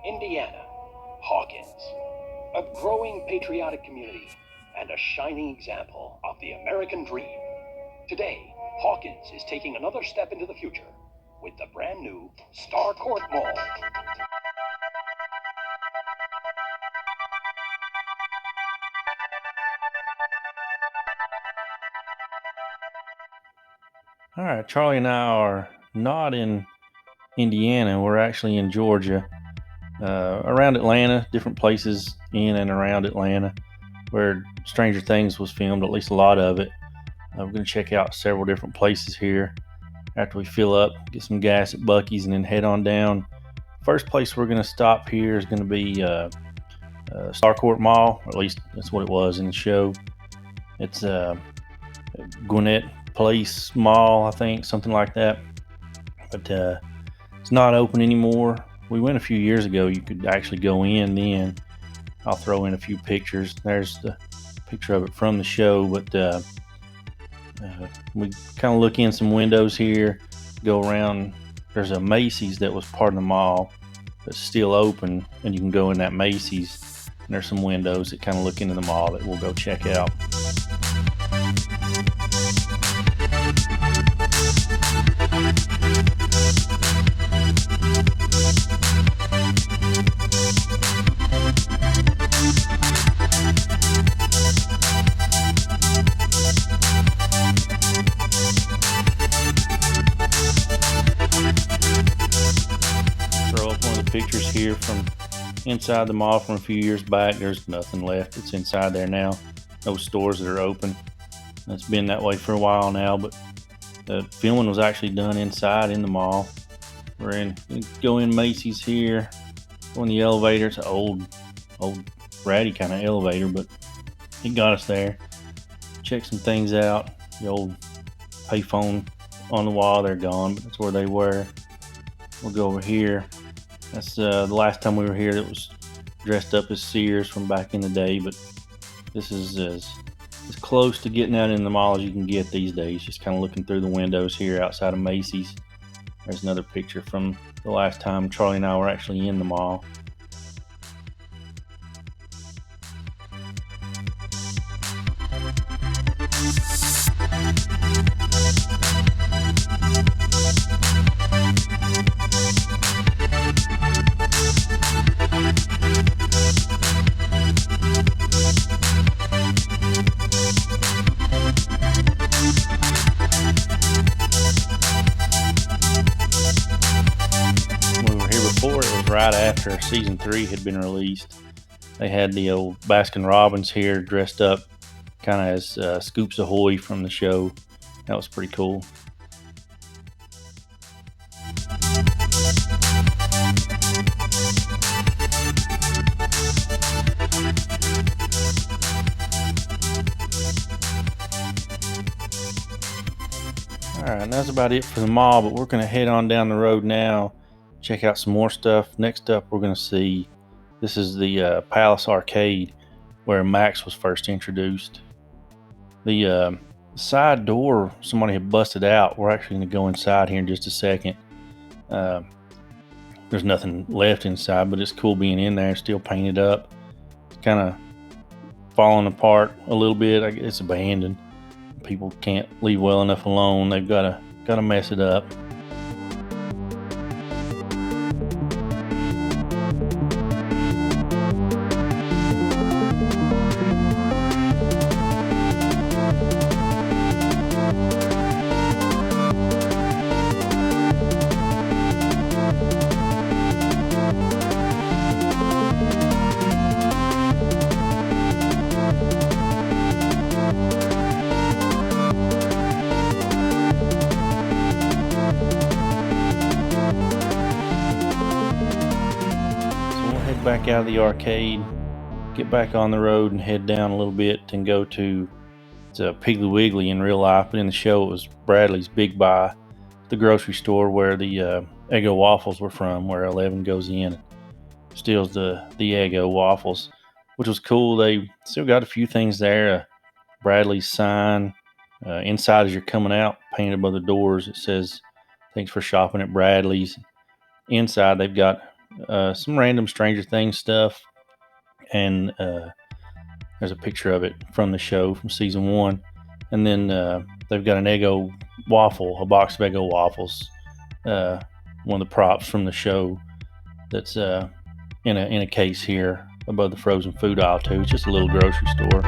Indiana, Hawkins, a growing patriotic community and a shining example of the American dream. Today, Hawkins is taking another step into the future with the brand new Starcourt Mall. All right, Charlie and I are not in Indiana. We're actually in Georgia, around Atlanta, different places in and around Atlanta where Stranger Things was filmed, at least a lot of it. We're going to check out several different places here after we fill up, get some gas at Buc-ee's, and then head on down. First place we're going to stop here is going to be Starcourt Mall, or at least that's what it was in the show. It's Gwinnett Place Mall, I think, something like that. But it's not open anymore. We went a few years ago. You could actually go in then. I'll throw in a few pictures. There's the picture of it from the show. But we kind of look in some windows here, go around. There's a Macy's that was part of the mall that's still open, and you can go in that Macy's. And there's some windows that kind of look into the mall that we'll go check out. Throw up one of the pictures here from inside the mall from a few years back. There's nothing left. It's inside there now. No stores that are open. It's been that way for a while now, but the filming was actually done inside in the mall. Go in Macy's here. Go in the elevator. It's an old ratty kind of elevator, but it got us there. Check some things out. The old payphone on the wall, they're gone, but that's where they were. We'll go over here. That's the last time we were here that was dressed up as Sears from back in the day, but this is as close to getting out in the mall as you can get these days. Just kind of looking through the windows here outside of Macy's. There's another picture from the last time Charlie and I were actually in the mall. Right after season 3 had been released. They had the old Baskin Robbins here dressed up kind of as Scoops Ahoy from the show. That was pretty cool. Alright, that's about it for the mall, but we're going to head on down the road now. Check out some more stuff. Next up, we're going to see, this is the Palace Arcade where Max was first introduced. The side door, somebody had busted out. We're actually going to go inside here in just a second. There's nothing left inside, but it's cool being in there. It's still painted up. It's kind of falling apart a little bit. I guess it's abandoned. People can't leave well enough alone. They've got to mess it up. Back out of the arcade, get back on the road and head down a little bit and go to Piggly Wiggly in real life, but in the show it was Bradley's Big Buy, the grocery store where the Eggo waffles were from, where Eleven goes in and steals the Eggo waffles, which was cool. They still got a few things there. Bradley's sign inside as you're coming out, painted above the doors, it says "Thanks for shopping at Bradley's." Inside they've got some random Stranger Things stuff, and there's a picture of it from the show from season 1. And then they've got an Eggo waffle, a box of Eggo waffles, one of the props from the show that's in a case here above the frozen food aisle too. It's just a little grocery store.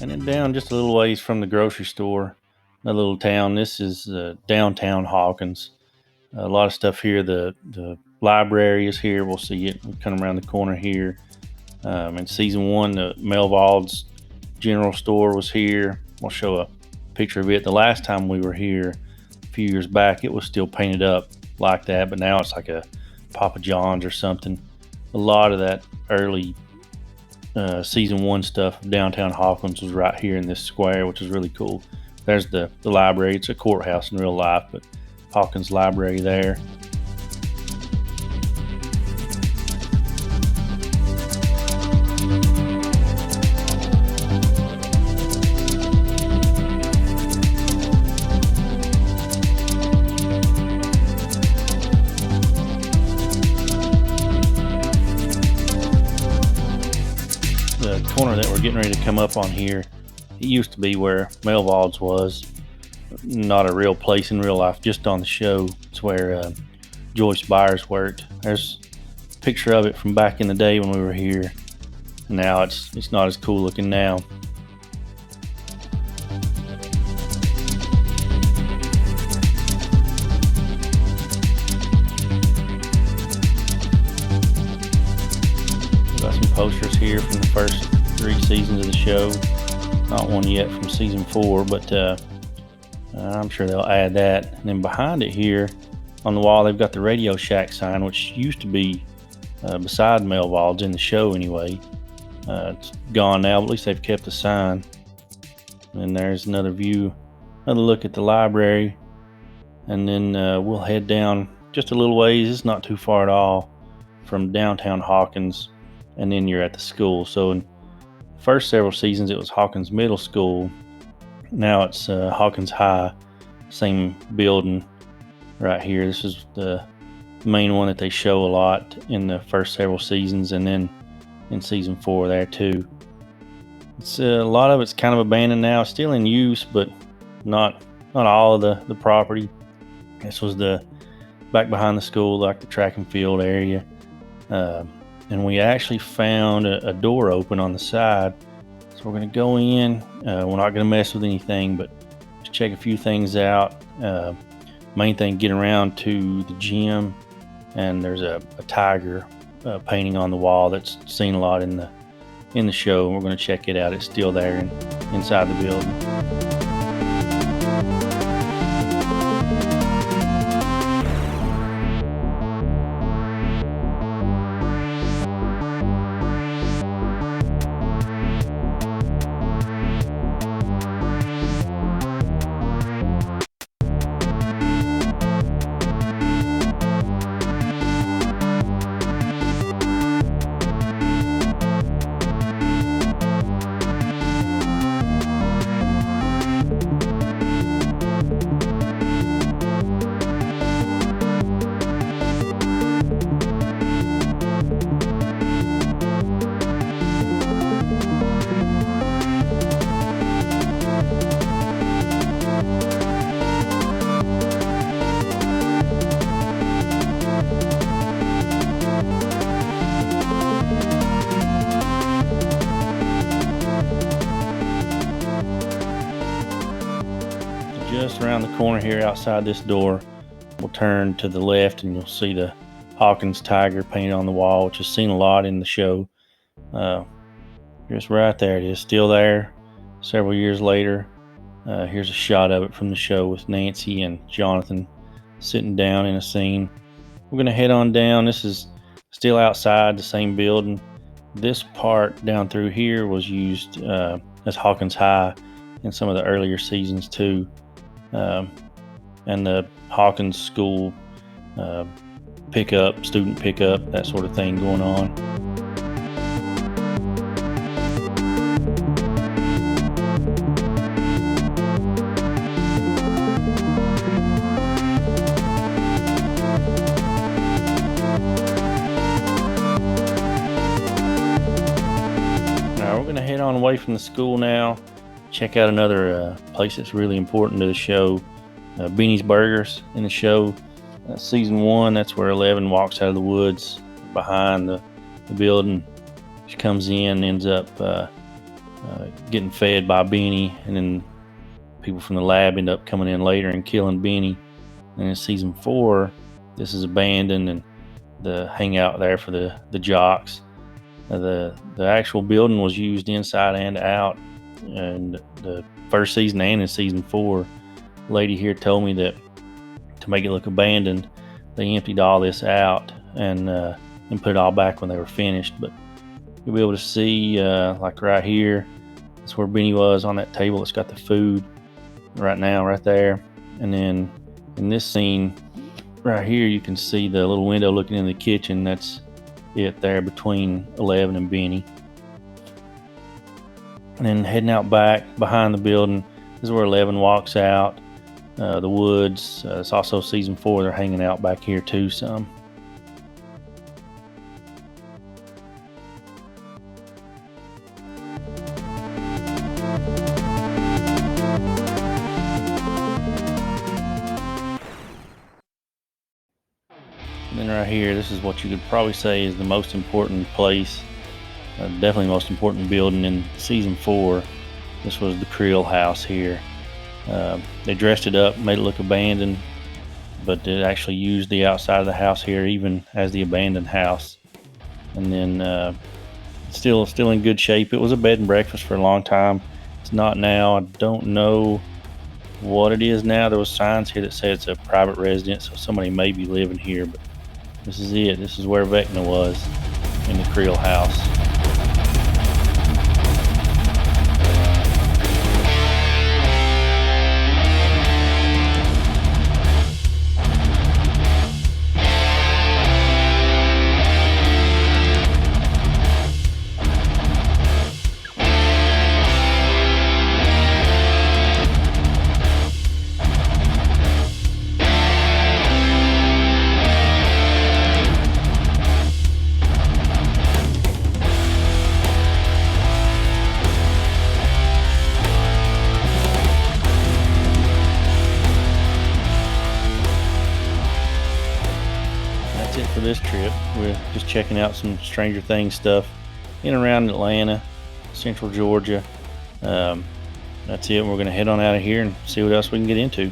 And then down just a little ways from the grocery store, a little town. This is downtown Hawkins. A lot of stuff here. The library is here. We'll see it. We come around the corner here. In season 1, the Melvald's general store was here. We'll show a picture of it. The last time we were here, a few years back, it was still painted up like that, but now it's like a Papa John's or something. A lot of that early season 1 stuff of downtown Hawkins was right here in this square, which is really cool. There's the library. It's a courthouse in real life, but Hawkins Library there. The corner that we're getting ready to come up on here, it used to be where Melvald's was. Not a real place in real life, just on the show. It's where Joyce Byers worked. There's a picture of it from back in the day when we were here. Now it's not as cool looking now. Got some posters here from the first 3 seasons of the show. Not one yet from season 4, but I'm sure they'll add that. And then behind it here on the wall, they've got the Radio Shack sign, which used to be beside Melvald's in the show anyway. It's gone now, but at least they've kept the sign. And there's another view, another look at the library. And then we'll head down just a little ways. It's not too far at all from downtown Hawkins. And then you're at the school. So in the first several seasons, it was Hawkins Middle School. Now it's Hawkins High, same building right here. This is the main one that they show a lot in the first several seasons, and then in season 4 there too. It's a lot of it's kind of abandoned now, still in use, but not all of the property. This was the back behind the school, like the track and field area. And we actually found a door open on the side. So we're going to go in. We're not going to mess with anything, but just check a few things out. Main thing, get around to the gym. And there's a tiger painting on the wall that's seen a lot in the show. We're going to check it out. It's still there inside the building. Just around the corner here outside this door, we'll turn to the left and you'll see the Hawkins tiger painted on the wall, which is seen a lot in the show. Just right there, it is still there several years later. Here's a shot of it from the show with Nancy and Jonathan sitting down in a scene. We're going to head on down. This is still outside the same building. This part down through here was used as Hawkins High in some of the earlier seasons too. And the Hawkins School pickup, student pickup, that sort of thing going on. We're going to head on away from the school now, check out another place that's really important to the show, Beanie's Burgers in the show. Season 1, that's where 11 walks out of the woods behind the building. She comes in, ends up getting fed by Beanie, and then people from the lab end up coming in later and killing Beanie. And in season 4, this is abandoned and the hangout there for the jocks. The actual building was used inside and out, and the first season and in season 4. The lady here told me that to make it look abandoned, they emptied all this out and put it all back when they were finished. But you'll be able to see, like right here, that's where Benny was on that table. It's got the food right now, right there. And then in this scene right here, you can see the little window looking in the kitchen. That's it there between 11 and Benny. And then heading out back behind the building, this is where 11 walks out. The woods, it's also season 4, they're hanging out back here too some. And then right here, this is what you could probably say is the most important place, definitely the most important building in season 4. This was the Krill House here. They dressed it up, made it look abandoned, but they actually used the outside of the house here even as the abandoned house. And then still in good shape. It was a bed and breakfast for a long time. It's not now. I don't know what it is now. There was signs here that said it's a private residence, so somebody may be living here, but this is it. This is where Vecna was, in the Creel House. For this trip, we're just checking out some Stranger Things stuff in and around Atlanta, Central Georgia. That's it. We're going to head on out of here and see what else we can get into.